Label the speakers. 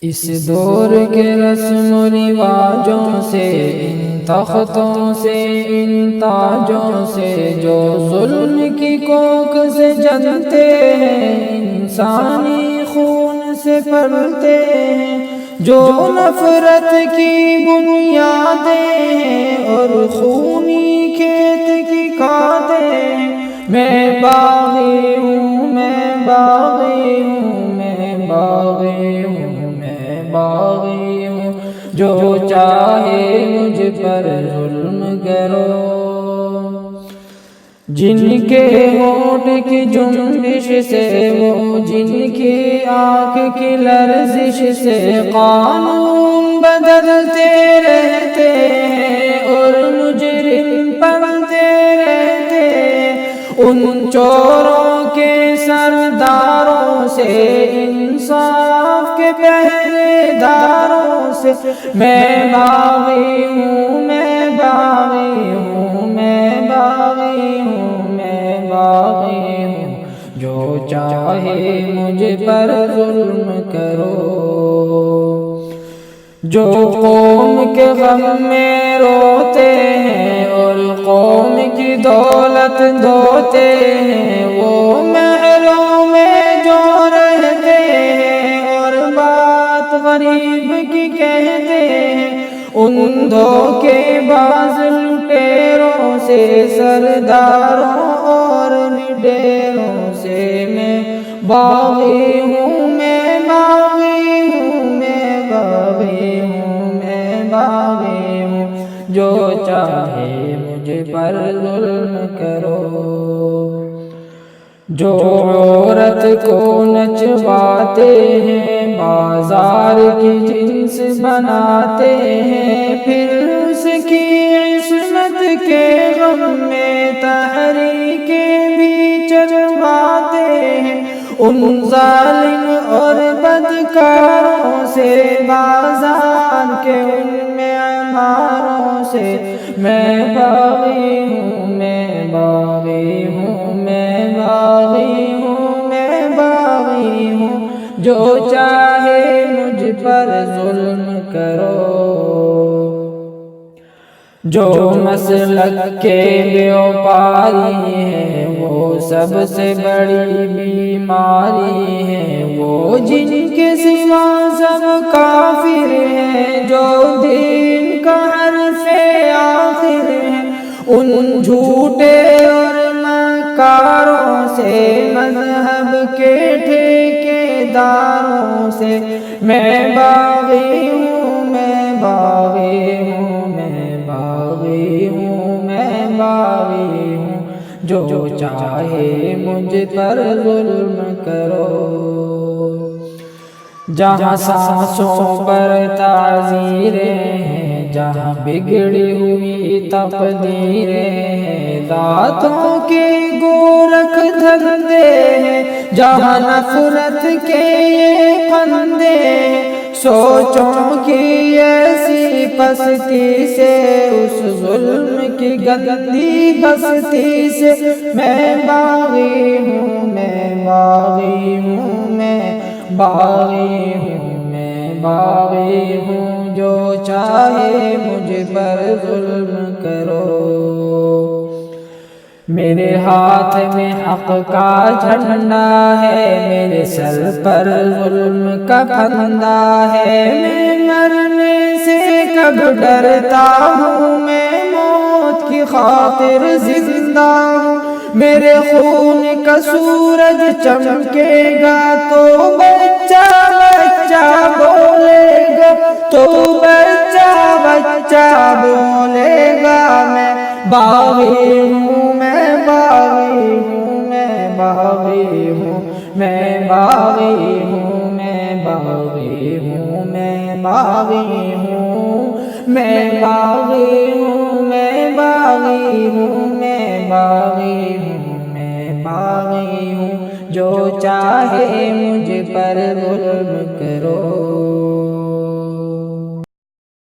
Speaker 1: اس دور کے رسم و رواجوں سے، ان تختوں سے، ان تاجوں سے، جو ظلم کی کوکھ سے جنتے ہیں، انسانی خون سے پلتے ہیں، جو نفرت کی بنیادیں ہیں اور خونی کھیت کی کھادیں ہیں۔ میں باغی ہوں، میں باغی ہوں، میں باغی ہوں، میں باغی ہوں، جو چاہے مجھ پر ظلم کرو۔ جن کے ہونٹ کی جنبش سے، وہ جن کی آنکھ کی لرزش سے قانون بدلتے رہتے ہیں اور مجرم پلتے رہتے ہیں، ان چوروں کے سرداروں سے، انصاف کے پہرے داروں سے۔ میں باغی ہوں، میں باغی ہوں، میں باغی ہوں، میں باغی ہوں، جو چاہے مجھ پر ظلم کرو۔ جو قوم کے غم میں روتے ہیں اور قوم کی دولت دھوتے ہیں، وہ محلوں میں جو رہتے ہیں اور بات غریب کی کہتے ہیں، ان دھوکے باز لٹیروں سے، سرداروں اور لڈیروں سے میں باغی ہوں، میں باغی ہوں، میں باغی ہوں، میں باغی ہوں، جو چاہے مجھ پر ظلم کرو۔ جو عورت کو نچواتے ہیں، بازار کی جنس بناتے ہیں، پھر اس کی عصمت کے غم میں تحریکیں بھی چلواتے ہیں، ان ظالم اور بدکاروں سے، بازار کے ان معماروں سے۔ میں باغی ہوں، میں باغی ہوں، میں باغی ہوں، میں باغی ہوں، جو چاہے مجھ پر ظلم کرو۔ جو مسلک کے بیوپاری ہیں، وہ سب سے بڑی بیماری ہے، وہ جن کے سوا سب کافر ہیں، جو دین کا حرف آخر ہے، ان جھوٹے اور مکاروں سے، مذہب کے ٹھیکے داروں سے۔ میں باغی ہوں، میں باغی ہوں، میں باغی ہوں، میں باغی ہوں، جو چاہے مجھ پر ظلم کرو۔ جہاں سانسوں پر تعزیریں ہیں، جہاں بگڑی ہوئی تقدیریں ہیں، ذاتوں کے گورکھ دھندے ہیں، جہاں نفرت کے یہ پھندے ہیں، سوچوں کی ایسی پستی سے، اس ظلم کی گندی بستی سے۔ میں باغی ہوں، میں باغی ہوں، میں باغی ہوں، میں باغی ہوں، جو چاہے مجھ پر ظلم کرو۔ میرے ہاتھ میں حق کا جھنڈا ہے، میرے سر پر ظلم کا پھندا ہے، میں مرنے سے کب ڈرتا ہوں، میں موت کی خاطر زندہ ہوں۔ میرے خون کا سورج چمکے گا تو بچہ بچہ بولے گا، تو بچہ بچہ بولے گا۔ میں باغی ہوں، میں باغی ہوں، میں باغی ہوں، میں باغی ہوں، میں باغی ہوں، میں باغی ہوں، میں باغی ہوں، میں باغی ہوں، میں باغی ہوں، میں باغی ہوں، جو چاہے